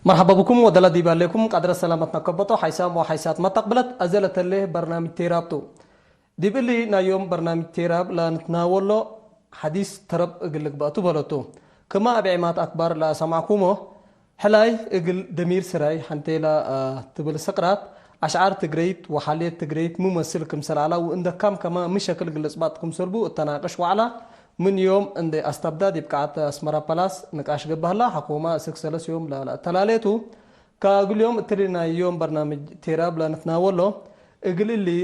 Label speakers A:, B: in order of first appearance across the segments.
A: مرحبا بكم ودلا ديبا لكم قدر سلامتنا كبطو حيسام وحيسات ما تقبلت أزلت له برنامج تيرابتو ديب اللي نايوم برنامج تيراب لا نتناول له حديث ترب اقلق باتو بلتو كما أبعمات أكبر لا سمعكمه حلاي اقل دمير سراي حنتي لا تبل سقرات أشعار تقريت وحالية تقريت ممثل كمسل على وإندك كما مشاكل قلصبات كمسلبو التناقش وعلى من يوم عند استبداد بقعة اسمرا بلاس نقاش قبها الله حكومة سكسلس يوم لا تلاليتو كاقول يوم ترينا يوم برنامج تيراب لا نتناوله اقل اللي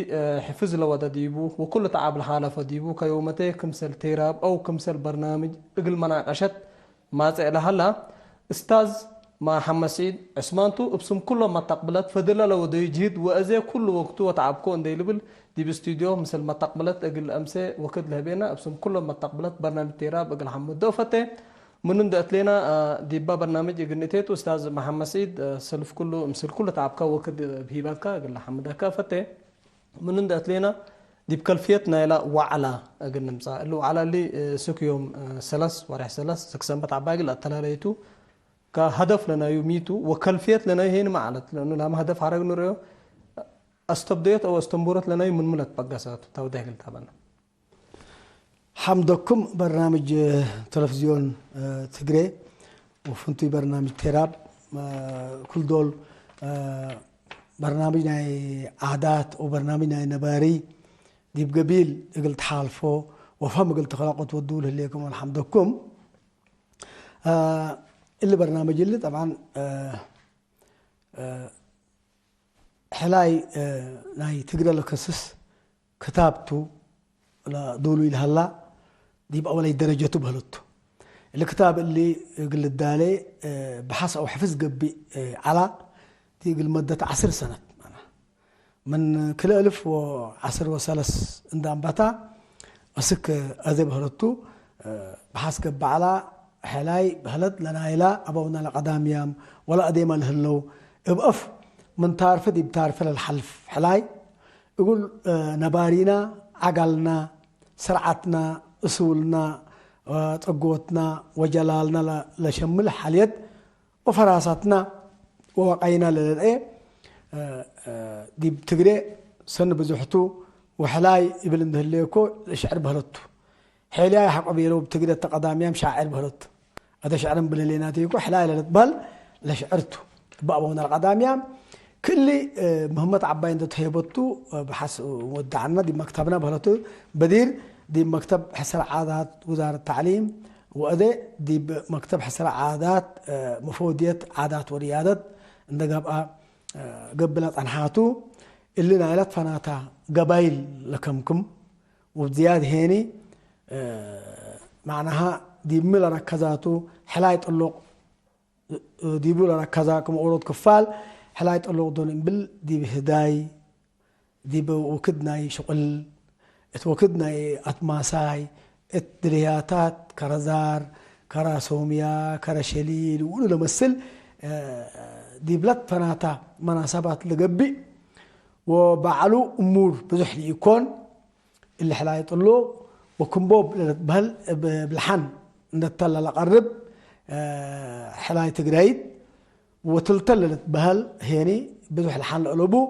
A: حفظ له ودا ديبو وكل تعب الحالة فديبو كيومتي كمسل تيراب او كمسل برنامج اقل مناقشت ما تسأله هلا استاذ مع محمد سعيد عثمانتو ابسم كله ما تقبلت فدل لو دي جهد وازي كل وقته وتعبكو اندي لبل دي باستوديو مثل ما تقبلت اقل امسي وكد لهبينا ابسم كله ما تقبلت برنامج تيراب اقل حمد دوفته من ندأت لنا ديبا برنامج اقل نتيت استاذ محمد سعيد سلف كله مثل كله تعبكا وكد بهيبانكا اقل حمد كافته من ندأت لنا ديب كلفيتنا الى وعلى اقل نمسا اللي وعلى اللي سوك يوم سلس ورح سلس سكسن بتعباقل التلاليتو كهدف لنا يوميتو وكلفيت لنا هين معلت لانه لما هدف حرق نوريو استبديت او استنبورت لنا من ملت بقاسات توضيح التابنا
B: حمدكم برنامج تلفزيون تجري وفنتي برنامج تيراب كل دول برنامجنا عادات وبرنامجنا نباري دي بقبيل قلت حالفو وفهم قلت خلاقت ودول ليكم الحمدكم اللي برنامج اللي طبعا حلاي ناي تقرا لك اسس كتابته لا دولو الهلا دي باول درجته بهلته الكتاب اللي قل الدالي بحث او حفظ قبي على تيقل مدة 10 سنة من كل 1010 وثلاث اندام بتا اسك اذي بهلته بحث قبي على حلاي بهلد لنا إلى أبونا لقداميام ولا أديم الهلو ابقف من تعرف دي بتعرف للحلف حلاي يقول نبارينا عقلنا سرعتنا أصولنا تقوتنا وجلالنا لشمل حاليت وفراستنا ووقعنا للإيه دي بتقري سن بزحتو وحلاي يبل اندهليكو الشعر بهلتو حيلي حق بيرو بتقدر تقداميام شاعر بهلت هذا شعر بليناتي يكو حلال للبل لشعرته بابونا القداميام كل مهمة عباين تهيبتو بحس ودعنا دي مكتبنا بهلتو بدير دي مكتب حسر عادات وزارة التعليم وأدي دي مكتب حسر عادات مفودية عادات وريادات عندك قبلت أنحاتو اللي نايلت فناتا قبايل لكمكم وبزياد هيني معناها دي ملا ركزاتو حلايت اللوق دي بولا ركزاكم أورود كفال حلايت اللوق دون بل دي بهداي دي بوكدناي شغل اتوكدناي اتماساي الدرياتات كرزار كراسوميا كرشليل وقولوا لمثل دي بلد فناتا مناسبات لقبي وبعلو أمور بزحلي يكون اللي حلايت اللوق وكمبوب بهل بالحن نتطلع لقرب حلاي تقريد وتلتلت بهل هيني بدوح الحن لقلبو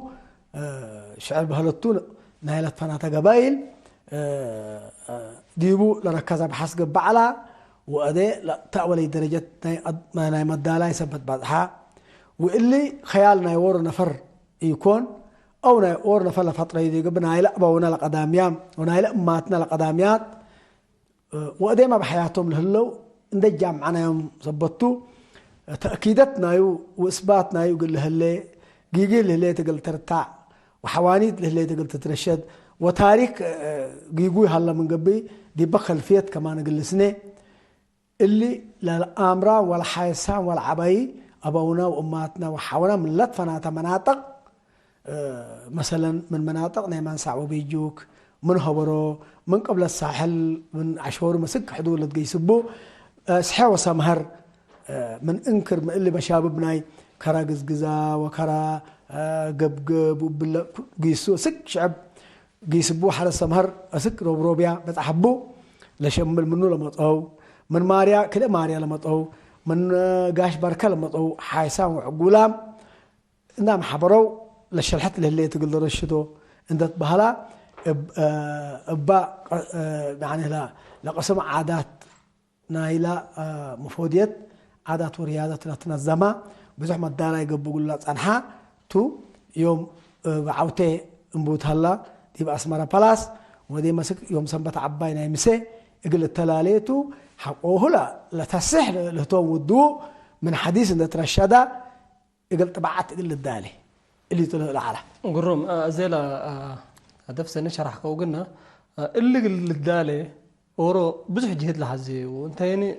B: شعر بهلتون نايلت فناتا قبايل ديبو لركزها بحسق بعلا وأدي لا تأولي درجة ناي مدالاي سبت بعدها واللي خيالنا يور نفر يكون أو نور نفر لفترة يدي قبل نايلا بونا لقداميام ونايلا أماتنا لقداميات وأديما بحياتهم لهلو ندجع معنا يوم زبطو تأكيدتنا يو وإثباتنا يو قل لهلي جيجي لهلي تقل ترتاع وحوانيت لهلي تقل تترشد وتاريخ جيجوي هلا من قبي دي بخلفيت كمان قل سنة اللي لا الأمران ولا حيسان ولا عباي أبونا وأماتنا وحاونا من لطفنا مناطق مثلا من مناطق نيمان سعو بيجوك من هبرو من قبل الساحل من عشور مسك حدود لتقيسبو سحا وسمهر من انكر ما اللي مشاببناي كرا قزقزا وكرا قبقب وبلا قيسو سك شعب قيسبو حال السمهر اسك روبيا بتحبو لشمل منو لمطهو من ماريا كده ماريا لمطهو من قاش بركل مطو حايسان وعقولام نام حبرو للشرحت اللي تقول رشدو عندك بهلا ابا يعني لا قسم عادات نايلا مفوديت عادات ورياضات تنظمها بزح ما دارا يقبوا لا صنحا تو يوم بعوته انبوت هلا تبقى اسمره بلاس ودي مسك يوم سنبت عباينا يمسي يقول التلاليتو حقوه لا تصح لهتو ودو من حديث ان ترشدا يقول تبعت يقول الدالي اللي طلع العلا
A: قرم زيلا هدف سنة شرح قوقنا اللي الدالي ورو بزح جهد لحزي وانت يعني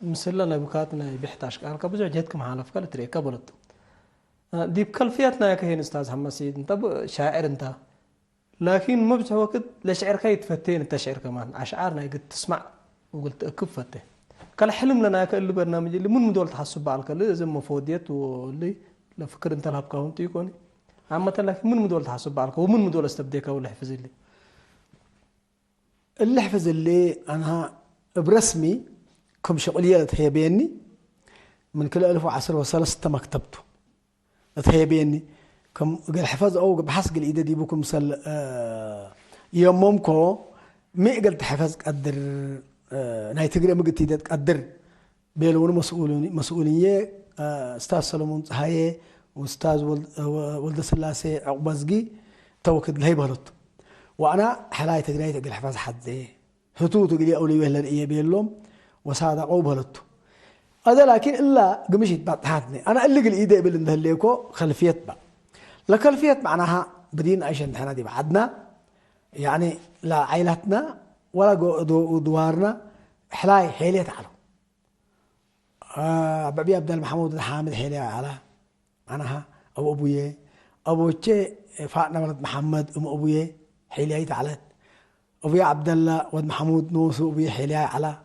A: مسلنا بكاتنا بيحتاج قال بزح جهدكم حالف قال تري قبلت دي بكلفياتنا يا كهين استاذ محمد سيد انت شاعر انت لكن ما بزح وقت لشعر كي تفتين انت شعر كمان اشعارنا قلت تسمع وقلت كفته قال حلم لنا كل برنامج اللي من مدول تحسب على الكل زي مفوديت واللي لا فكر انت لها بكاونت يكوني عامة لكن من مدول تحسب على الكل ومن مدول استبديك ولا حفظ
B: اللي حفظ اللي انا برسمي كم شغليه هي بيني من كل 1013 مكتبته هي بيني كم قال حفظ او بحسق الايد دي بكم مثل يومكم ما قلت حفظ قدر ناي تقرا ما قلت تقدر بيلون مسؤوليه استاذ سلمون هاي واستاذ ولد سلاسي عقبزقي توكد لهي بهلط وانا حلاي تقراي تقل حفظ حد زي هتو تقلي اولي وهلا ايه بيلهم وصادقوا بهلطو هذا لكن الا قمشت بعد انا اللي قل ايدي بالله ليكو خلفيت بقى لا خلفيت معناها بدين عيش احنا دي بعدنا يعني لا عائلتنا ولا دوارنا حلاي حيلي تعالوا بابي عبد المحمود الحامد حيلي على معناها او ابويا ابوتي فاطمه ولد محمد ابويا حيلي تعالت ابويا عبد الله ولد محمود نوس ابويا حيلي على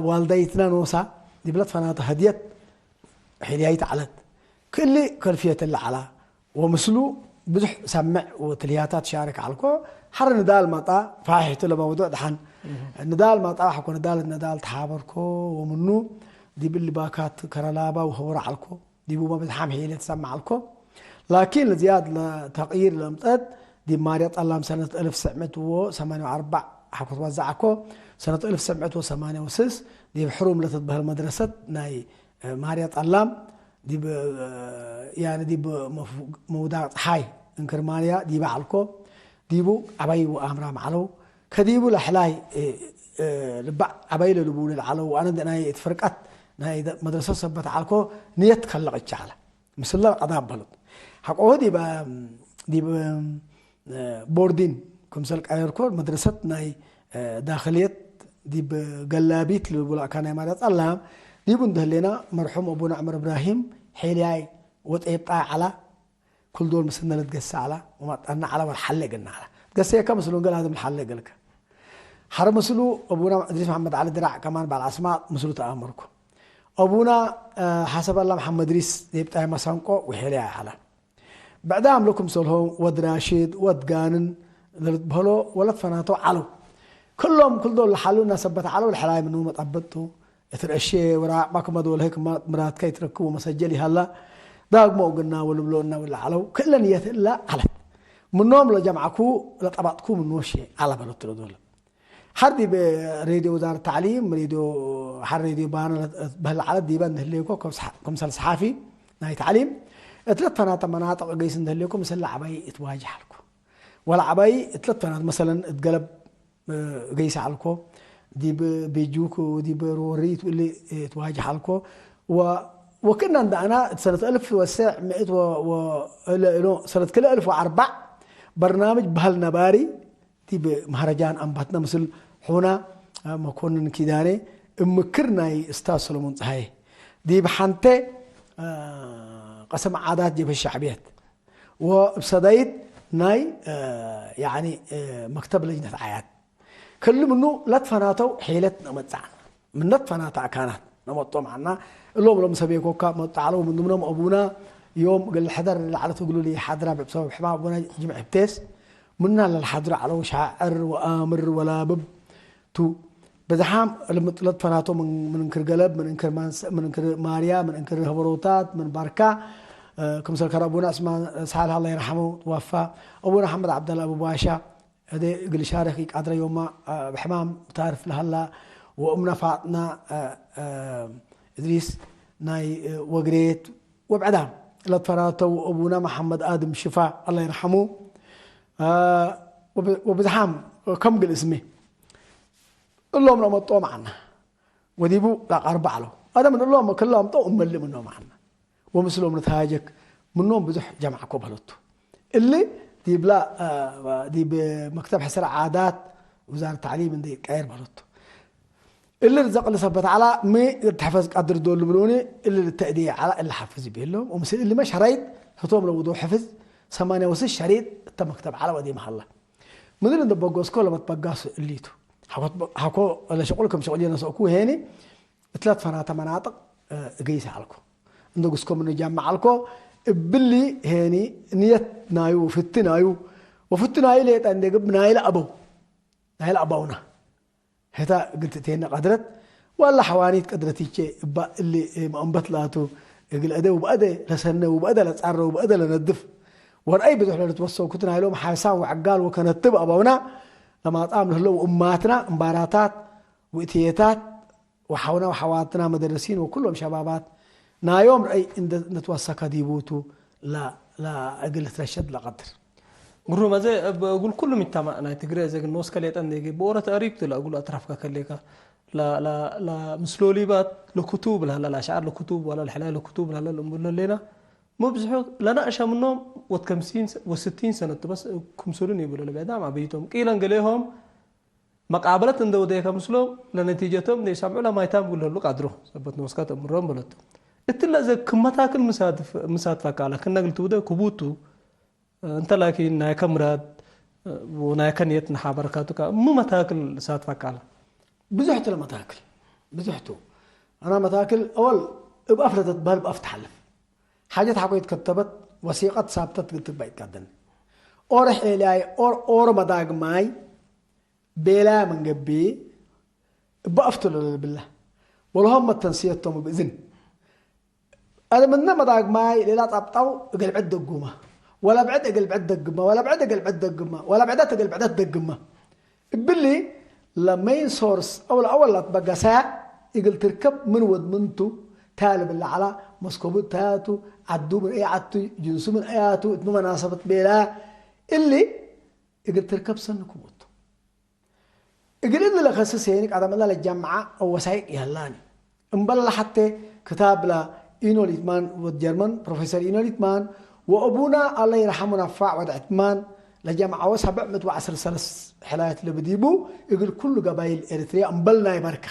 B: والديتنا نوسا دي بلاد فنات هديت حيلي تعالت كل كلفيه اللي على ومسلو بزح سمع وتلياتات شارك علىكو حر ندال مطا فاحت له موضوع دحن ندال مطا حكو ندال تحابركو ومنو دي باللي باكات كرلابا وهور علىكو دي بوما بتحام حيلة تسمع علىكو لكن لزياد لتغيير لمطد دي ماريات الله سنة 1984 حكو توزعكو سنة 1986 دي بحروم لتطبه المدرسة ناي ماريات الله دي يعني دي بموضوع حي انكرمانيا دي بعلكو ديبو عباي وامرا معلو كديبو لحلاي لبع عباي لبول العلو وانا دناي اتفرقت ناي مدرسه سبت علكو نيت خلقت على مثل قضاء بلد حقو دي بوردين كمسل قايركو مدرسه ناي داخليه دي بقلابيت لبول كان مالت الله ديبو ندهلنا مرحوم ابونا عمر ابراهيم حيلاي وطيبطا على كل دول مسنا لتقسى على وما أنا على والحلة قلنا على تقسى كم مسلون قال هذا من الحلة قالك حرم مسلو أبونا إدريس محمد علي درع كمان بالأسماء مسلو تأمركم أبونا حسب الله محمد إدريس يبتاع مسانكو وحيلي على بعدها لكم سلهم ود راشد ود قانن بهلو ولا فناتو علو كلهم كل دول حلو الناس ثبت علو الحلاي منهم طبطوا يترشي وراء ماكم هذول هيك مرات كي تركبوا مسجلي هلا داق ما قلنا ولا بلونا ولا علو كل نية إلا على منهم لجمعكو لطبعتكو من وشي على بلوتلو دول حردي براديو وزارة التعليم راديو حر راديو بانا بهالعدد دي بان هليكو كمثال صحافي ناي تعليم ثلاث فنات مناطق قيس هليكو مثل عباي تواجه حالكو ولا عباي ثلاث فنات مثلا اتقلب قيس حالكو دي بيجوكو دي بروريت واللي تواجه حالكو وكنا عندنا سنة 1900 سنة كل 1004 برنامج بهالنباري دي بمهرجان أنباتنا مثل هنا ما كنا كداني مكرنا استاذ سلمون هاي دي بحنته قسم عادات جبه الشعبيات وبصدايد ناي يعني مكتب لجنة عياد كل منه لا تفناتو حيلتنا متزعن من لا تفناتا كانت نمطوا معنا اللهم سبيكو كا تعالوا من ضمنهم ابونا يوم قال الحضر اللي على تقولوا لي حضره بسبب حباب ابونا جمع بتيس منا للحضر على شاعر وامر ولا بب تو بزحام المطلط فناتو من انكر قلب من انكر من انكر ماريا من انكر هبروتات من بركة كمثل كرابونا اسمه سعال الله يرحمه توفى ابونا محمد عبد الله ابو باشا هذا يقول شارخي قدر يوم بحمام تعرف لهلا وامنا فاطمه ادريس ناي وقريت وبعدها لطفراتو ابونا محمد ادم شفاء الله يرحمه وبزحام كم قل اسمه اللهم لما طو معنا وديبو لا أربعة له هذا من اللهم كلهم طو أملي منهم معنا ومثلهم نتهاجك منهم بزح جمع كوبلوتو اللي ديب لا ديب مكتب حسر عادات وزارة التعليم دي كاير بلوتو اللي رزق اللي ثبت على مي تحفظ قدر دول بلوني اللي التأدية على اللي حفظ بيه لهم ومثل اللي مش شريط خطوم لو وضوح حفظ 8 شريط مكتب على ودي محله مدن دبقوس كل ما تبقاس الليتو حكو ولا شغلكم شغلين سوكو هني 3 مناطق قيس عليكم عندو قسكم انه جمع عليكم باللي هني نيت نايو فتنايو وفتنايو ليت عندي قبنا الى ابو هلا ابونا هتا قلت تينا قدرت ولا حوانيت قدرتي شيء اللي مأنبت لاتو يقول ادي وبأدي لسنه وبأدي لتصعر وبأدي لندف ورأي بدو حلو توسو كنتنا هلوم حاسان وعقال وكانت تبقى ابونا لما أطعم له أماتنا مباراتات وإتياتات وحونا وحواتنا مدرسين وكلهم شبابات نا يوم رأي إن نتوسك ديبوتو لا أقل ترشد لقدر
A: قرر ما زي أقول كلهم يتما أنا تقرأ زي الناس كليت أني بورة قريبته لا أقول أطرافك كليك لا مسلوليبات لكتب لا شعر لكتب ولا الحلال لكتب لا لنا مو بزحوط لنا أشياء منهم وتكمسين و60 سنة بس كمسولين يقولوا لي بعدها مع بيتهم قيل انقليهم مقابلة اندو ديك مسلم لنتيجتهم دي سمعوا لما يتام يقولوا له قدروا ثبت نوسكات امرهم بلتو اتلا زي كما تاكل مسادفة قال كنا قلت وده كبوتو انت لكن نايك مراد ونايك نيت نحا بركاتك مو متاكل سادفة قال
B: بزحت لما تاكل بزحتو انا متاكل اول بأفرتت بهل بأفتح حلف حاجات حقويت كتبت وثيقة ثابتة قلت بايت كادن أورح إلهي أور مداق ماي بلا من قبي بأفتل بالله والهم التنسيتهم بإذن هذا من مداق ماي لا تبطو قلب عد القمة ولا بعد قلب عد القمة ولا بعد قلب عد القمة ولا بعدات قلب عد القمة باللي لما ينصورس أول لا تبقى ساعة يقول تركب من ود منتو تالب اللي على مسكوبت تاتو عدو من اي عدو جنسو من اياتو اتنو مناسبة بيلا اللي يقول تركب سنكو موتو يقول إذن لخصص هينك عدم الله للجامعة أو وسائق يهلاني انبلا حتى كتاب لا إينو ليتمان والجرمان بروفيسور إينو ليتمان وأبونا الله يرحمه نفع ودعتمان لجامعة وسبع متوعسر سلس حلاية اللي بديبو يقول كل قبائل إريتريا انبلنا بركة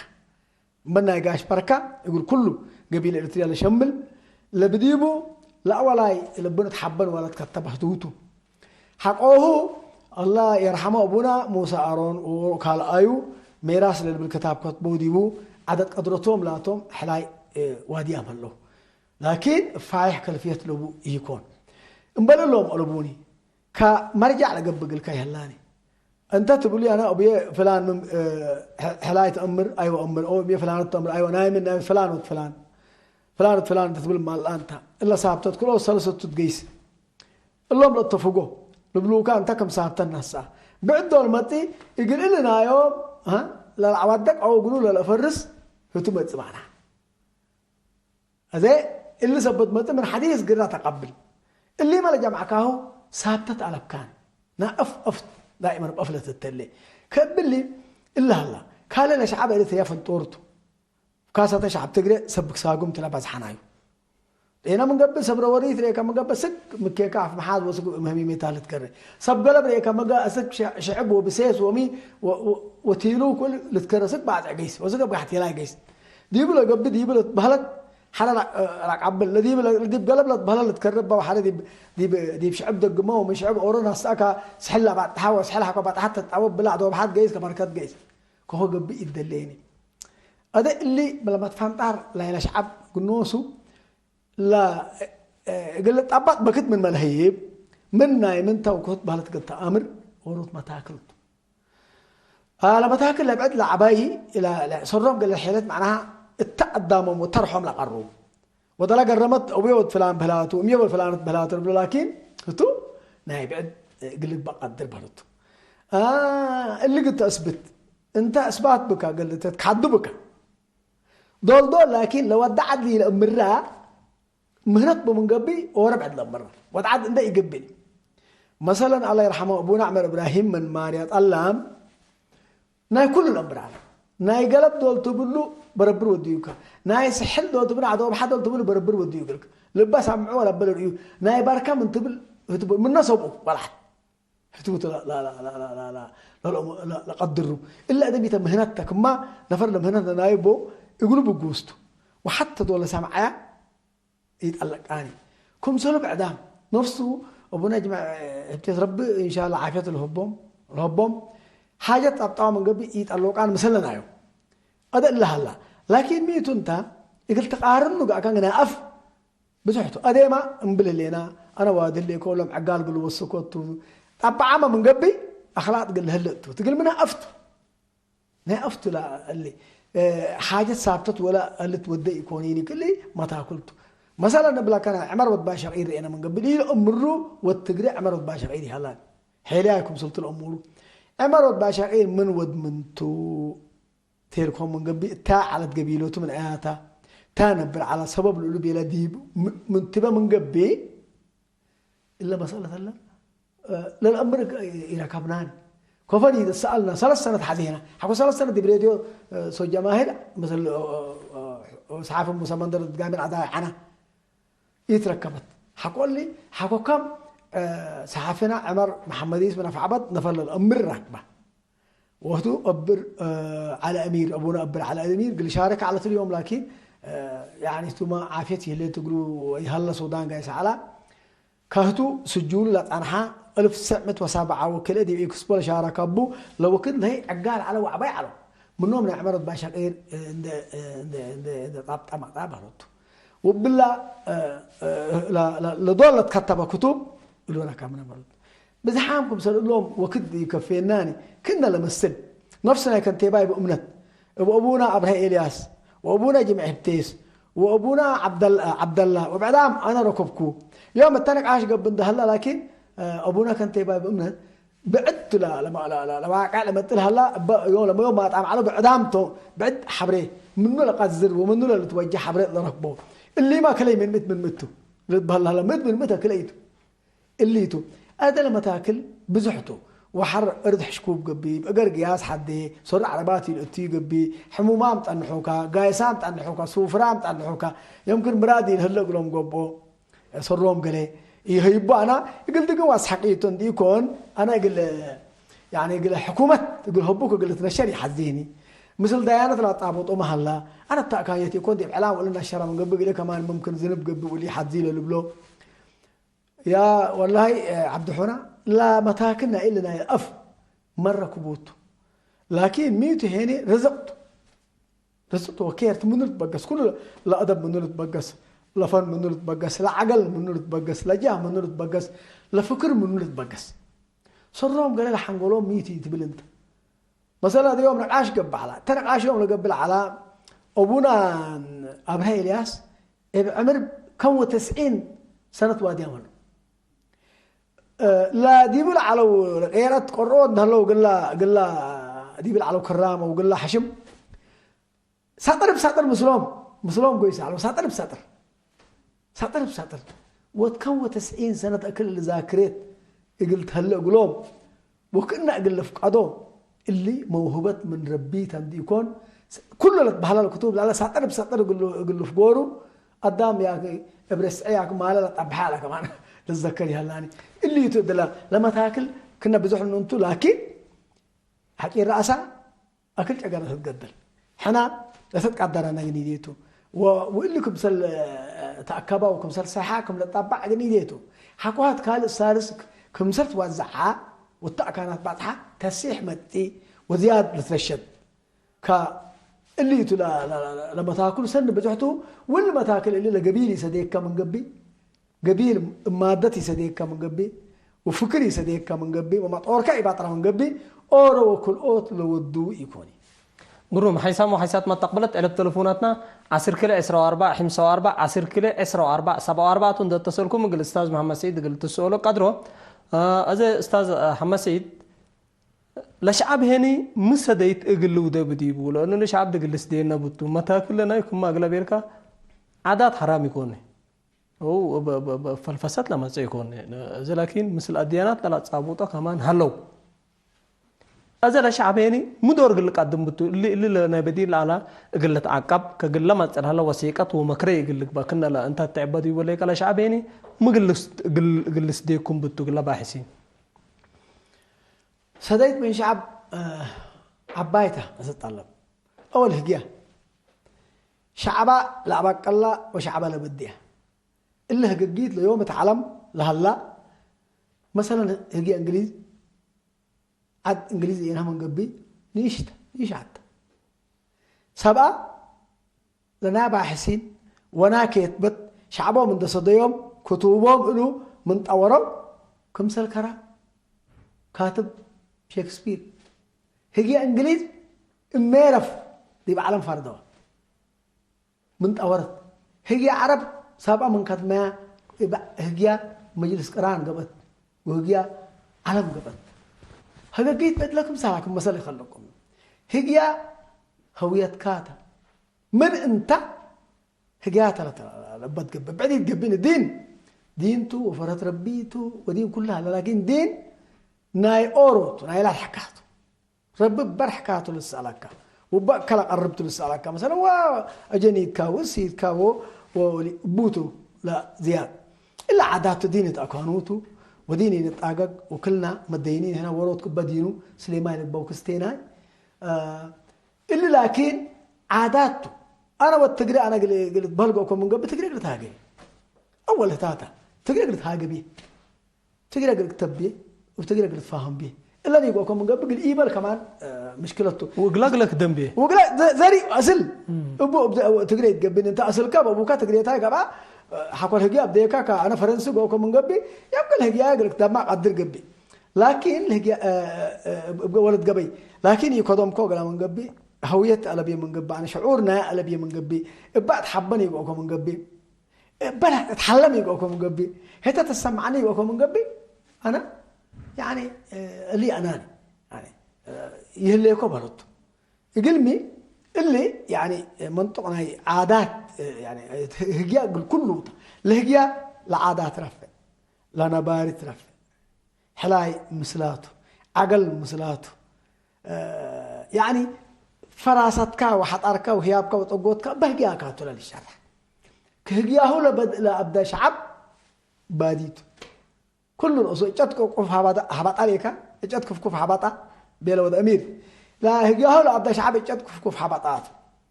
B: انبلنا يقاش بركة يقول كله قبيل إريتريا لشمل لبديبو لا ولا لبنا تحبن ولا تكتب حدوته حقوه الله يرحمه أبونا موسى آرون وقال أيو ميراث اللي بالكتاب كتبوا ديبو عدد قدرتهم لاتهم حلاي وادي أمل له لكن فايح كلفية لبو يكون انبل لهم قلبوني كمرجع لقبق الكيهلاني أنت تقول لي أنا أبي فلان من حلاية أمر أيوة أمر أو أبي فلان أمر أيوة نايم من فلان وفلان فلان تقول مال أنت إلا صاحبتك كل أول سلسلة تتقيس اللهم لا تفوقه لبلوكا أنت كم صاحبت الناس بعدوا المتي يقول لنا يوم ها لا عودك أو يقولوا لا فرس فتوم تسمعنا هذا اللي سبب متى من حديث قرنا تقبل اللي ما لجمعك هو صاحبت على بكان أف دائما بقفلة التلي كبل لي إلا هلا قال لنا شعب اللي ثيافن طورته كاسة شعب تقرأ سبك ساقم تلبس حنايو هنا من قبل سبر وريث ريكا من قبل سك مكيكا في محاد وسك مهمي ميتالت كره سب قلب ريكا من قبل سك شعب وبسيس ومي وتيلو كل لتكره سك بعد عقيس وسك بحتي لا عقيس ديبل قبل ديبل بهلت حلا راك عبل ديب قلب لا بهلت لتكرب وحلا ديب شعب دقمه ومش شعب اورنا ساكا سحلا بعد تحاول سحلها بعد حتى تعوب بلعد وبحد جيس كبركات جيس كهو قبل يدليني هذا اللي لما تفهم طار لا شعب قنوسو لا قلت أبط بكت من ملهيب من ناي من توكت بهلت قلت أمر وروت ما تاكلت لما تاكل لبعد لعباي الى صرهم قال الحيلات معناها التقدمهم وترحم لقروا وضل قرمت وبيود فلان بلاتو وميول فلان بلاتو لكن هتو ناي بعد قلت بقدر بلاتو اللي قلت اثبت انت اثبات بك قلت تحد بك دول لكن لو ودعت لي الامراه مهنت بمن قبي وربعد لمره ودعت انت يقبل مثلا الله يرحمه ابونا عمر ابراهيم من ماريات اللام ناي كل الامراء ناي قلب دول تبلو بربر وديوكا ناي سحل دول تبلو عدو بحد دول تبلو بربر وديوكا لباس عمعو ولا بلر يو ناي باركا من تبل من نصبه ولا هتقول لا لا لا لا لا لا لا لا لا لا قدروا الا اذا بيت مهنتك ما نفر لمهنتنا نايبو يقولوا بجوستو وحتى دول سامعه يتقلق اني كم سلب اعدام نفسه ابونا يجمع ربي ان شاء الله عافيه الهبهم حاجة أبطأ من قبل يتقلق عن مثلنا يوم هذا إلا هلا لكن ميتو أنت يقول تقارن نقع كان أف بزحته أدي ما مبل لينا أنا واد اللي يقولهم عقال قلوا والسكوت طبعا ما من قبل أخلاق قال هلتو تقول منها أفت لا أفت لا اللي حاجة ثابتة ولا اللي تودي يكونيني كلي ما تاكلته مثلا نبلا كان عمر وباشا غيري أنا من قبل أمره والتقري عمر وباشا غيري هلا حيلاكم سلط الأمور عمرود باشاقين من ود منتو تيركم من قبي تا على قبيلته من آياتا تا نبر على سبب القلوب يلا ديب من تبا من قبي إلا مسألة الله للأمر إلى كبنان كفني إذا سألنا 3 سنة حزينة حكوا 3 سنة دي بريديو سو جماهير مثل صحافة مسمندر تقابل عداء عنا يتركبت حكوا لي حكوا كم صحافنا عمر محمد اسمه نفعبت نفر الأمر ركبة وهو أبر على أمير أبونا أبر على أمير قال شارك على طول يوم لكن يعني ثم عافيتي اللي تقولوا يهلا السودان جايس على كهتو سجول لا أنها 1907 وكل دي إكسبول شارك أبو لو كنت هي عقال على وعباي على منهم من عمرت باشا غير عند طاب طابرت وبالله لا دولة كتب كتب يقولوا لنا كامنا مرض بزحامكم سألوا لهم وكد يكفيناني كنا لمسل نفسنا كان تباي بأمنت وأبونا أبراهيم إلياس وأبونا جمع هبتيس وأبونا عبد الله وبعدام أنا ركبكو يوم التانك عاش قبل هلا لكن أبونا كان تباي بأمنت بعدت لا لما قال لما قلت هلا يوم ما أطعم على بعدامته بعد حبري منو لقى الزر ومنو اللي توجه حبري لركبه اللي ما كلي من متو بهلا هلا من متى كليته اللي تو هذا لما تاكل بزحته وحر ارد شكوب قبي بقر قياس حدي صر عرباتي الاتي قبي حمومام تنحوكا قايسام تنحوكا سوفرام تنحوكا يمكن برادي هلا قلهم قبو صرهم قلي يهيبوا انا يقول دقوا واس حقيتون دي كون انا يقول يعني يقول حكومه يقول هبوك قلت نشري حزيني مثل ديانة لا طابط ومهلا انا التاكايتي يكون دي اعلام ولا نشر من قبل كمان ممكن ذنب قبي واللي حزيل لبلو يا والله عبد حنا لا متاكلنا إلا أف مرة كبوت لكن ميت هني رزقت وكيرت من نتبقس كل لا أدب من نتبقس لا فن من نتبقس لا عقل من نتبقس لا جاه من نتبقس لا فكر من نتبقس صرهم قال له حنقولهم ميتي تبل انت مثلا هذا يوم نقاش قبل على تنقاش يوم قبل على أبونا أبراهيم إلياس عمر كم 90 سنة وادي أمر لا ديبل على غيرت قرود هلو قال لا ديبل على كرامه وقال لا حشم سطر بسطر مسلم كويس على سطر بسطر وتكون 90 سنه اكل ذاكرت قلت هلا قلوب وكنا اقول فقدو اللي موهبه من ربي تندي يكون كل بحال الكتب على سطر بسطر يقول له فقورو قدام يا ابرس اياك ما لا طبحاله كمان تتذكري هلاني اللي يتدلا لما تاكل كنا بزح انه انتو لكن حكي راسا اكل تقدر تتقدر حنا لا تتقدر انا نيديتو واللي كمسل تاكبا وكمسل صحاكم لطبع نيديتو حكوات قال السادس كمسل توزعها والتاكانات بعضها تسيح متي وزياد لترشد ك اللي لا لما تاكل سن بزحته ولا ما تاكل اللي قبيلي سديك من قبي قبيل مادتي سديك من قبي وفكري سديك من قبي وما أوركا يبطر من قبي أورو وكل أوت لو ودو يكوني
A: قروم حيسام وحيسات ما تقبلت إلى تلفوناتنا 10 كيلو 4 54 10 كيلو 4 74 تون تتصلكم قال الأستاذ محمد سيد قال تسأله قدره أذا أستاذ محمد سيد لشعب هني مسديت اقلو ده بديبو لانه لشعب ده قلس دينا بتو متى كلنا يكون ما اغلب يركا عادات حرام يكون او فالفساد لما يكون لكن مثل الديانات لا تصابوطه كمان هلو ازل شعب هني مدور قل قدم بتو اللي انا بديل على قلت عقب كقل ما تصل هلا وثيقه ومكري يقول لك باكنا لا انت تعبدي ولا قال شعب هني مقلس ديكم بتو قل باحسين
B: سديت من شعب عبايته أتطلب أول هجية شعبا لا بقى الله وشعبا لا بديه إلا هجيت ليوم تعلم لهلا مثلا هجي إنجليز عاد إنجليزي إنها من قبي نيش عاد سبعة لنا باحثين ونا كيتبت شعبهم من دصديهم كتبهم إلو من طورهم كم سلكرا كاتب شكسبير هي انجليز اميرف دي بعالم فردوا من طورت هي عرب سابقا من كتما هي مجلس قران قبت وهي عالم قبت هذا جيت بدلكم ساعكم مسألة خلكم هي هوية كاتا من انت هي لبت قبل بعدين تقبين الدين دينتو وفرت ربيتو ودين كلها لكن دين ناي أوروت ناي لا حكاته رب بر حكاته للسالكة وبكلا قربت للسالكة مثلا وأجني كاو سيد كاو وبوتو لا زياد إلا عادات دينة أكانوتو وديني نتأجج وكلنا مدينين هنا وروت كبدينو سليمان البوكستيناي إلا لكن عاداته أنا والتجري أنا قلت بلقوكم من قبل تجري قلت هاجي أول تاتا تجري قلت هاجي بيه تجري قلت تبيه وتقدر تفهم به الا يقولكم من قبل الايميل كمان مشكلته
A: وقلق دم به
B: وقلق زري اصل ابو تقدر تقبل انت اصل كاب ابوك تقدر تاي كبا حقول هجي ابديكا انا فرنسي بوكم من قبل يبقى هجي اقلق دما قدر قبي لكن هجي ولد قبي لكن يقدم كو من قبل هويه على بي من قبل انا شعورنا على بي من قبل بعد حبني يقولكم من قبل بلا تحلم يقولكم من قبل هتا تسمعني يقولكم من قبل انا يعني اللي أناني يعني يهلي كبرت يقلمي اللي يعني منطقنا عادات يعني هجيا كله لهجيا لعادات رفع لنبارت رفع حلاي مسلاته عقل مسلاته يعني فراستك وحطارك وهيابك وطقوتك بهجيا كاتو للشرح كهجيا هو لأبدا شعب باديته كل الأصول جتك كف هبط عليك جتك كف هبط بلا ود أمير لا هي هلا عبد شعب جتك كف هبطات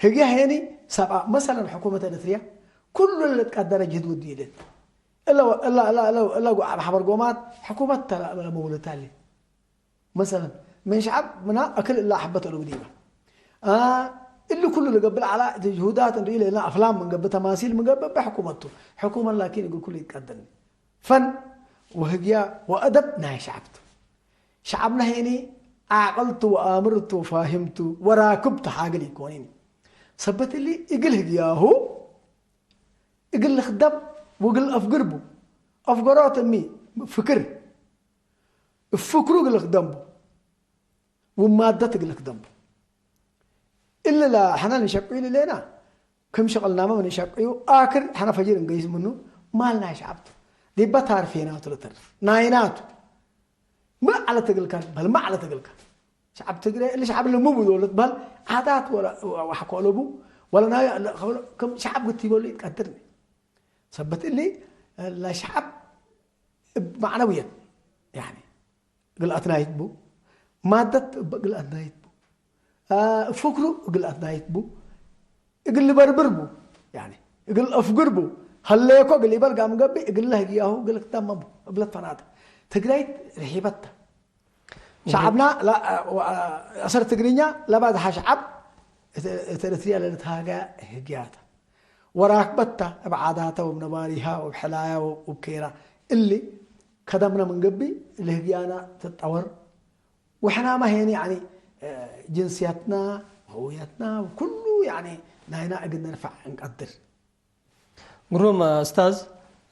B: هي هني سبعة مثلا حكومة الإثريا كل اللي تقدر جهد وديله إلا حبر قومات حكومة تلا مولة تالي مثلا من شعب منا أكل إلا حبة الوديمة اللي كل اللي قبل على جهودات اللي لنا أفلام من قبل تماثيل من قبل بحكومته حكومة لكن يقول كل يتقدم فن وهجيا وأدب ناي شعبنا هني عقلت وآمرت وفاهمت وراكبت حاجة لي كونين سبت اللي يقل هجيا هو يقل خدم ويقل أفقربه أفقرات مي فكر الفكر يقل خدمه ومادة يقل خدمه إلا لا حنا نشقي لنا كم شغلنا ما نشقيه آخر حنا فجر نقيس منه ما لنا شعبته دي بتعرف فينا تلترف ناينات ما على تقل كان بل ما على تقل كان شعب تقري اللي شعب اللي مو بدولت بل عادات ولا وحكوا له ولا ناي كم شعب قلت يقول لي تقدرني ثبت لي لا شعب معنويا يعني قلت نايت بو مادة قلت نايت بو فكره قلت نايت بو يقول لي بربر بو يعني يقول أفقر بو هليكو قال لي بلقى مقبي يقول له ياهو قال لك تمام بلد فنادق تقريت رحيبتها شعبنا لا أصر تقرينيا لا بعد شعب ترثيا للتهاجا هجياتا وراكبتها بعاداتها وبنباريها وبحلايا وبكيرا اللي كدمنا من قبي اللي هي أنا تتطور وإحنا ما هي يعني جنسياتنا هويتنا وكله يعني نحن قدنا نفع نقدر.
A: قروم أستاذ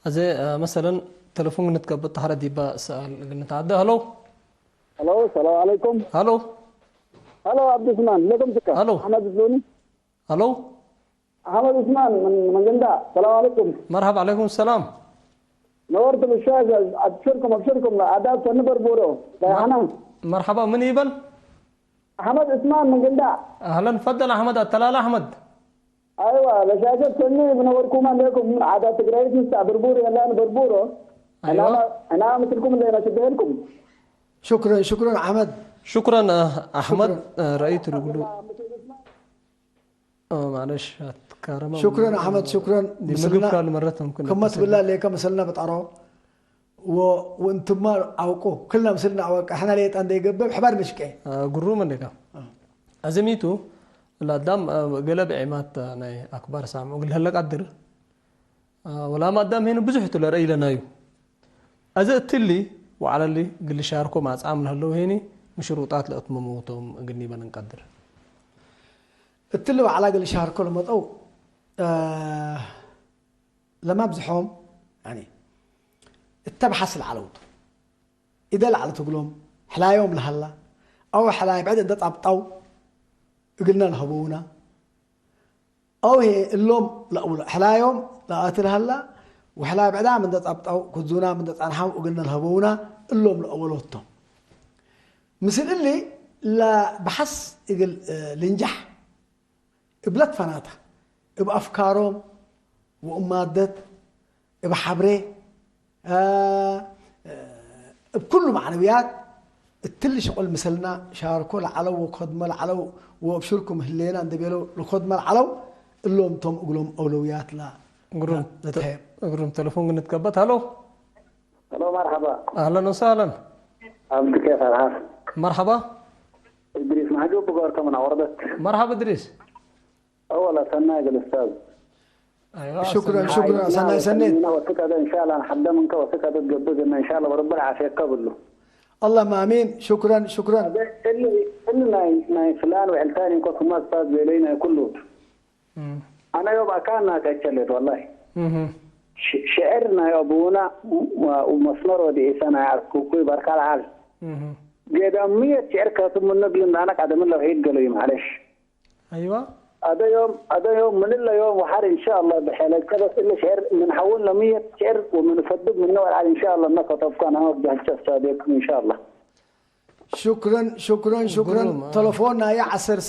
A: أزي مثلا تلفون نتقبل طهرة ديبا سأل نتعدى. هلو
C: السلام عليكم.
A: هلو
C: عبد الرحمن لكم سكة.
A: هلو.
C: أحمد الزوني.
A: هلو
C: أحمد عثمان من جندة. السلام عليكم.
A: مرحبا. عليكم السلام.
C: نورت بالشاشة. أبشركم لأداء سنبر بورو. أنا
A: مرحبا. من يبل؟
C: أحمد عثمان من جندة.
A: أهلا. تفضل أحمد. التلال أحمد.
C: أيوة لشاشة سني بنوركم عليكم عادات تقرأي في بربوري اللي أنا بربورو.
A: أيوة.
C: أنا مثلكم اللي أنا شبهلكم.
B: شكرا أحمد.
A: شكرا أحمد. رأيت رجله معلش كرم.
B: شكرا أحمد. شكرا.
A: مثلنا مرة ممكن
B: كمت بالله ليك مثلنا بتعرو وانتم ما عوقوا كلنا مثلنا عوق احنا ليت عندي يقبب حبار مشكي
A: قرو من لك أزميتو لا دام قلب عمات ناي أكبر سام وقل هلا قدر ولا ما دام هنا بزحت ولا رأي لنا يو أزقت لي وعلى اللي قل شاركوا مع عامل هلو هني مشروطات لأطمموتهم قلني بنقدر
B: التلو على قل شاركوا لما طو لما بزحهم يعني التبحث العلوط إذا العلى تقولهم حلا يوم لهلا أو حلا بعد إذا طبطوا قلنا لهبونا أو هي اللوم لا حلا يوم لا أتل هلا وحلا بعدها من طبطوا كذونا من عنحو وقلنا لهبونا اللوم لأولوتهم مثل اللي لا بحث يقول لنجح بلاد فناته بأفكارهم وأمادت بحبره بكل معنويات التل شغل مثلنا شاركوا العلو وخدمة العلو وابشركم هلينا عند بيلو الخدمة العلو اللوم توم قولهم أولويات لا
A: قروم تلفون نتكبت. هلو
C: مرحبا.
A: أهلا وسهلا.
C: عبد كيف الحال؟
A: مرحبا.
C: إدريس محجوب بقارك من عوردك.
A: مرحبا إدريس.
C: أولا سناء الأستاذ.
A: أيوة.
B: شكرا سنيت
C: وثقة إن شاء الله حدا منك وثقة تتقبض إن شاء الله ورب العافية قبله.
B: اللهم آمين. شكرا
C: اللي ناي فلان وعلتاني كوك ما استاذ بيلينا كله. أنا يوم أكاننا كأشلت والله. شعرنا يا أبونا ومسمر ودي سنة كوكوي بركة العال. جدا 100 شعر كاتب من نقل أنا قاعد من له هيد قالوا معلش.
A: أيوة.
C: هذا يوم من إلا يوم وحر إن شاء الله بحالة كذا إلا شعر من حول ل 100 شعر ومن فضل من نوع إن شاء الله النقطة تبقى أنا أوضح الشخص إن شاء الله.
B: شكرا. تلفوننا يا 10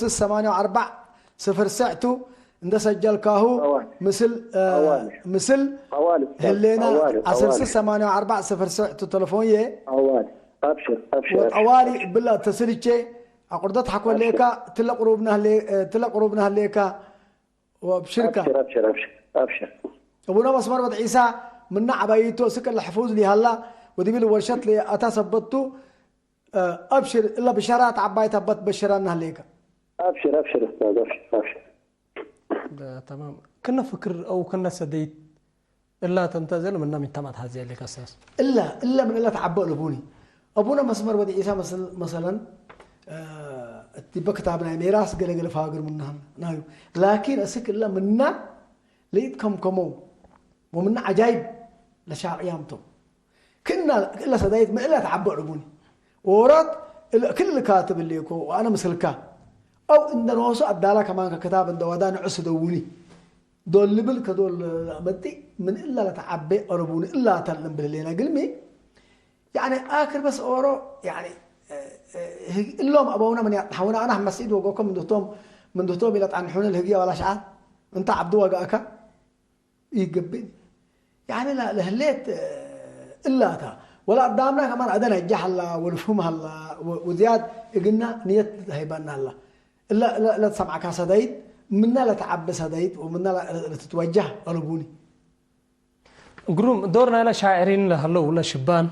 B: 0 ساعته عند سجل كاهو مثل هلينا 10 0 ساعته تلفون يه
C: أبشر
B: وطوالي بالله تسليتشي أقردت حكوا ليكا تلا قروبنا ليكا وبشركة
C: أبشر
B: أبونا مسمار بد عيسى من عبايته سكر الحفوظ لي هلا ودي ورشات لي أتثبتوا أبشر إلا بشارات عباية تبت بشرنا ليكا
C: أبشر أستاذ أبشر
A: ده تمام. كنا فكر أو كنا سديت إلا تنتزل منا من تمات هذه اللي كساس
B: إلا من إلا تعبأ لبوني أبونا مسمار بد عيسى مثلا تبقى كتابنا ميراث قال فاقر منها نايو لكن أسك إلا منا لقيت كمو ومنا عجائب لشعر أيامته كنا إلا سدايت ما إلا تعبأ ربوني ورات كل كاتب اللي يكو وأنا مسلكا أو إن نوصو أدالا كمان كتاب إن دوادان عسدوني دول لبل كدول مدي من إلا لتعبأ ربوني إلا تلم باللينا قلمي يعني آخر بس أورو يعني اللهم أبونا من يحونا أنا مسعيد وقوكم من دهتهم إلى تعنحون الهجية ولا شعار أنت عبدو وقاك يقبل يعني لا لهليت إلا تا ولا قدامنا كمان أدنى الجح الله والفهم الله وزياد قلنا نية هيبان الله إلا لا تسمعك سديد منا لا تعب سديد ومنا لا تتوجه قلبوني
A: قروم دورنا لا شاعرين لهلو ولا شبان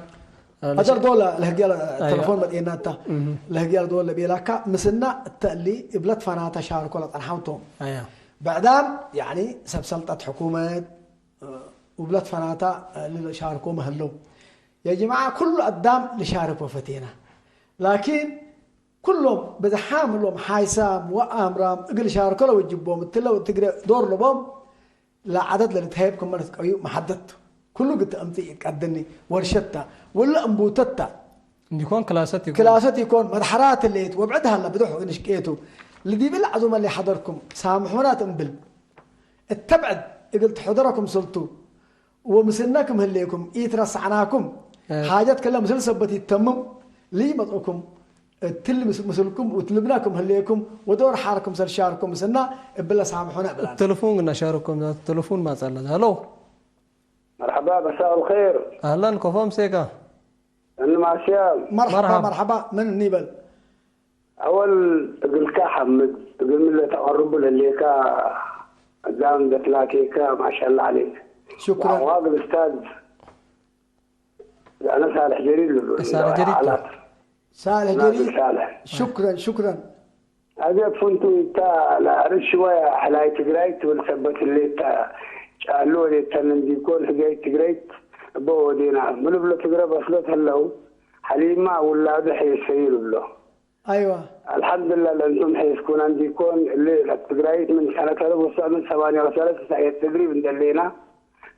B: أجر دولة لهجيال التلفون بدينا تا لهجيال دولة بيلاكا مسنا التألي بلاد فناتا شاركوا لطنحوتهم بعدام يعني سلطة حكومة وبلاد فناتا اللي شاركوا مهلو يا جماعة كل قدام لشارك وفتينا لكن كلهم بزحام لهم حايسام وامرام اقل شاركوا لو يجيبوهم التلو تقرا دور لبهم لا عدد لنتهيبكم مرت قيو محددت كله قلت امتي قدني ورشتها ولا انبوتتها
A: يكون
B: كلاسات يكون مدحرات اللي وابعدها هلا بدوحوا نشكيتوا اللي دي بالعزومه اللي حضركم سامحونا تنبل التبعد قلت حضركم سلطوا ومسناكم هليكم يترسعناكم حاجات كلها مسل سبتي تمم لي مطعكم تل مسلكم وتلبناكم هليكم ودور حاركم سر شاركم مسنا بلا سامحونا بلا
A: التليفون قلنا شاركم التليفون ما زال هلو
C: مرحبا مساء الخير
A: اهلا كفام سيكا
C: انا مع شام
B: مرحبا من النيبل
C: اول تقول كا حمد تقول من اللي تقرب اللي كا قدام دتلاكيكا ما شاء الله عليك
B: شكرا
C: واقف الاستاذ انا صالح جريد
B: صالح جريد شكرا
C: هذا فهمتوا انت لا شويه حلاي تقريت والثبت اللي قالوا لي تننديكون حقايت تقريت بودينا من بلا تقرا بصلت هلو حليمه ولا ضحي يسيل له
B: ايوه
C: الحمد لله انتم حيكون عندكم اللي تقريت من سنه 1998 ساعه التدريب ندلينا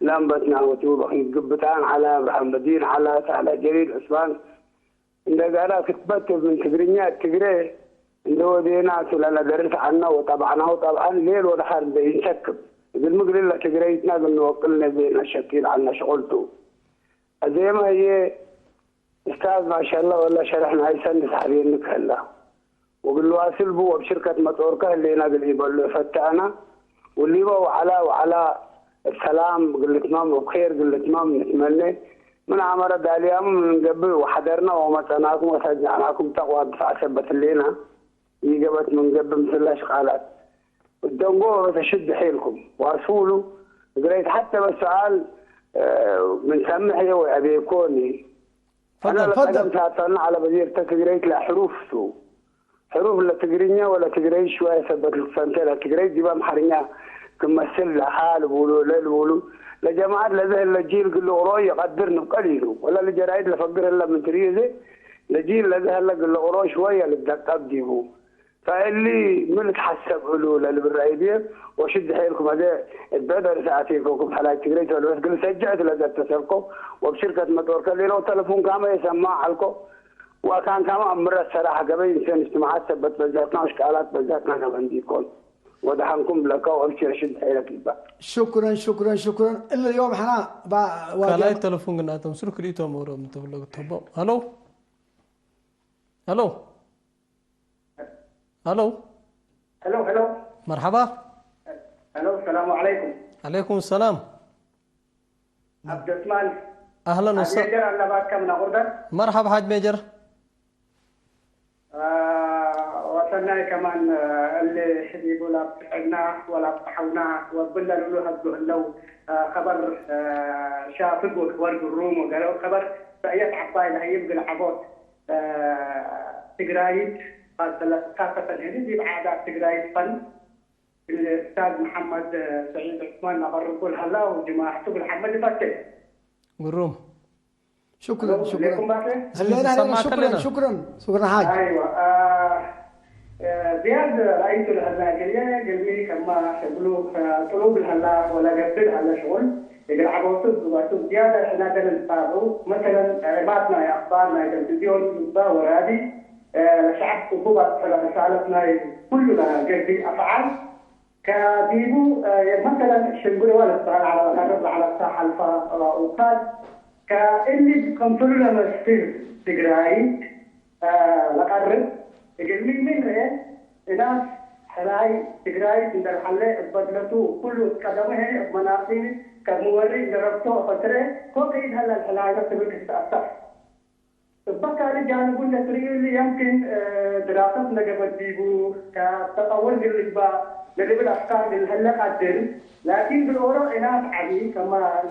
C: لامبتنا وتوبخ قبتان على محمدين على جريد عثمان إذا قرأ كتبت من تقرينيات تقري عنده دينات ولا درس عنه وطبعناه طبعا ليل ونهار بينشكب إذا المقل اللي تقريتنا قلنا وقلنا بين الشكيل عنا شغلته زي ما هي أستاذ ما شاء الله والله شرحنا هاي سنة حبيبك هلا وقل له أسل بو بشركة مطوركة اللي نقل يقول له فتانا واللي هو وعلى السلام قلت مام وبخير قلت مام نتمنى من عمر داليام من قبل وحضرنا ومتناكم وسجعناكم تقوى دفاع سبت اللينا يجبت من قبل مثل الاشغالات والدنقور تشد حيلكم واسولوا قريت حتى بالسؤال من سمحي وابي يكوني انا تفضل على بدير تقريت لا حروف حروف لا تقرينيا ولا تقري شويه ثبت السنتين تقري دي محرنيا كما سل حال بولو لا بولو لجماعات لذا الجيل قال له قروي يقدرنا بقليله ولا الجرايد لفقر الا من تريزه لجيل لذا هلا قال له قروي شويه للدقات جيبوه فاللي من تحسب علوله اللي بالرايديه وشد حيلكم هذا البدر ساعتيكم حالات تقريت ولا بس قال سجلت لذا اتصلكم وبشركه مطوركه اللي لو تليفون كما يسمع عليكم وكان كما امر الصراحه قبل انسان اجتماعات ثبت بذاتنا اشكالات بذاتنا كمان عندكم ودحنكم لك وابشر شد حيلك الباء
B: شكرا الا اليوم احنا
A: كلاي التليفون قلنا تمسر كريتو مورو متبلغ تبو هلو مرحبا
C: السلام عليكم
A: عليكم السلام
C: عبد الرحمن
A: اهلا وسهلا مرحبا حاج ميجر
C: وصلنا كمان اللي يقول لا ولا طحونا وقلنا له هذا لو خبر شافق ورق الروم وقالوا خبر فأيات عطاي اللي يبقى العبوت تقرايد خاصة هذه بعادات تقرايد فن الأستاذ محمد سعيد عثمان نقرب هلا وجماعته محمد فتح
A: والروم
B: شكرا حاج
C: ايوه زياد رأيت الهلاكية قلبي كما يقولوا طلوب الهلا ولا قبل هلا شغل يقول عبوتو زواتو زيادة احنا دلنتابو مثلا عبادنا يا أخبارنا التلفزيون ورادي شعب قطوبة رسالتنا كلنا قلبي أفعال كديبو مثلا شنقول ولا على الساحة الفوقات كإني كنترول مستير تجراي لقرب يقول من رأي ناس حلاي تجراي عند الحلة بدلته كله كدمه مناصب كموري جربته فترة كوكيد هلا الحلاي تبي تستأثر بكاري جانب النسري يمكن دراستنا قبل ديبو كتطور للربا للربا الأفكار للهلا قدر لكن بالأورو إناس علي كما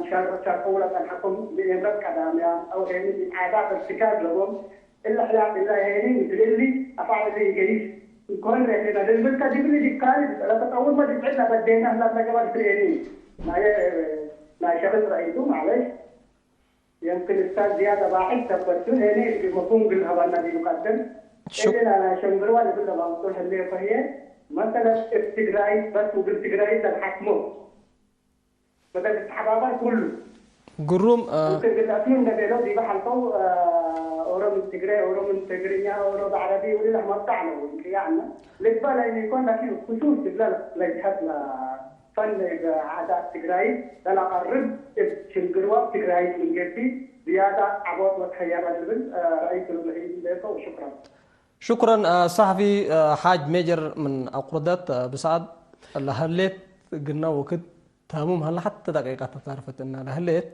C: شاركوا لك الحكم بإمرأة كلامها أو هني عادات ارتكاب لهم إلا حياة الله هني مثل اللي أفعل اللي جريس يكون رحلنا للملكة دي اللي دكال لا تطور ما تفعلنا بدينا لا قبل تريني ما شخص رأيته معلش
D: يمكن استاذ زياده باحث ثبتوا هنا بمفهوم بالهواء الذي يقدم إذن أنا شنبروا اللي بدنا بنقول اللي فهي مثلا التجراي بس وبالتجراي الحكمه بدل الحبابات كله
A: قروم
D: ممكن بالأفيم نبيلو دي بحلقوا أورو من تجراي أورو من تجرينيا أورو بعربي ولا ما بتاعنا يعني لقبل إن يكون لكن خصوص لا يحب فن عادات تجراي لا قرب شنبروا تجراي من جدي زيادة عبود وتحيّر البن رئيس الوحيد ليكو وشكرا
A: شكرا صحفي حاج ميجر من أقردات بسعد لهليت قلنا وكد تمام هلا حتى دقيقة تعرفت إن لهليت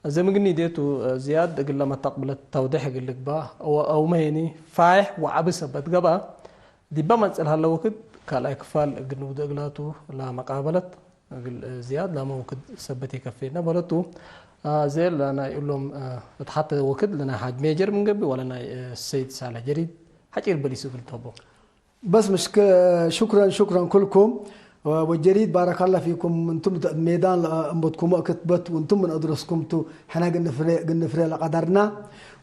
A: زي ما قلني ديتو زياد قلنا ما تقبل التوضيح قل لك با أو ما يعني فايح وعبس بتقبا دي بمسأل هلا وكد كلا إكفال قلنا ودقلاتو لا مقابلت زياد لا ما وكد سبتي كفينا بلتو زي لنا يقول لهم اتحط وكد لنا حاج ميجر من قبل ولا السيد صالح جريد حكي البوليس قلتوا
B: بس مش شكرا كلكم والجريد بارك الله فيكم انتم ميدان انبتكم كتبت وانتم من ادرسكم تو حنا قلنا فري لقدرنا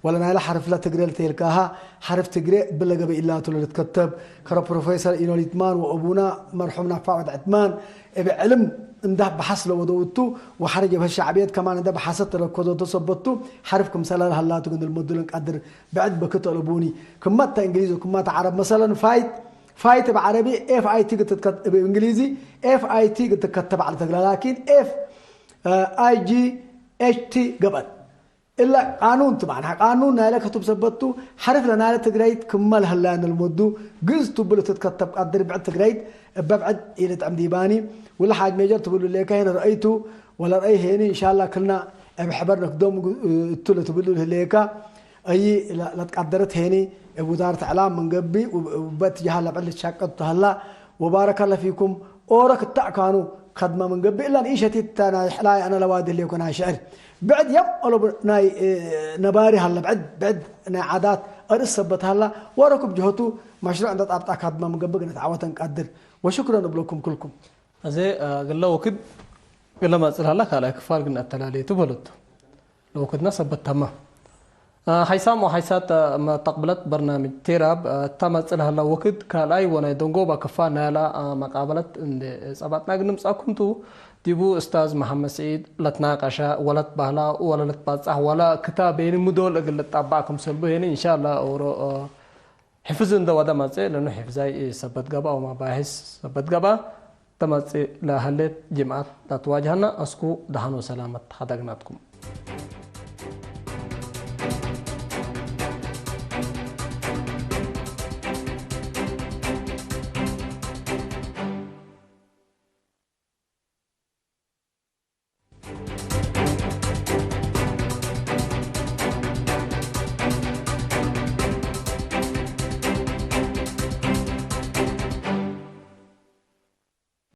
B: ولا نايل حرف لا تقري تلكاها حرف تقري بلغ الا تولد تكتب كرا بروفيسور اينو ليتمان وابونا مرحومنا فاعد عثمان بعلم انده بحصل ودوتو وحرج بهالشعبيات كمان انده بحصت ركضو تصبتو حرفكم سلال هلا تقول المدن قدر بعد بكتلبوني كما تا انجليزي وكما تا عرب مثلا فايت بعربي اف اي تي تكتب بانجليزي اف اي تي تكتب على تقرا لكن اف اي جي اتش تي قبل الا قانون طبعا قانون ناله كتب ثبتو حرف لنا تقريت كمل هلا المدو قزتو بل تتكتب قدر بعد تقريت ببعد الى تعمديباني ولا حاج ميجر تقول لي كاين رايته ولا راي هيني ان شاء الله كلنا بحبرنا قدام تقول تقول ليكا اي لا تقدرت هيني وزاره اعلام من قبي وبتجاه هلا بعد شقت هلا وبارك الله فيكم اورك تاكانوا خدمه من قبي الا ايشتي انا حلاي انا لواد اللي يكون شعر بعد يبقلب ناي نباري هلا بعد انا عادات ارسبت هلا وركب جهتو مشروع عند طابطا خدمه من قبي نتعوتن قدر وشكرا لكم كلكم
A: زي قال له وكد قال ما صار هلا كلا كفار قلنا التلالي تبلط لو كدنا ثبت تمام حيسام وحيسات ما تقبلت برنامج تيراب تمثل هلا وكد كلاي وانا دونغوبا كفانا لا مقابلت ان صباتنا نمصاكم تو ديبو استاذ محمد سعيد لتناقشا ولا تبهلا ولا تبصح ولا كتابين مدول اقل طباكم سلبو هنا ان شاء الله اور حفظ اند ودا مص لانه حفظاي سبت غبا وما باحث سبت غبا تمص لا هلت جماعه تتواجهنا اسكو دهانو سلامت حدقناتكم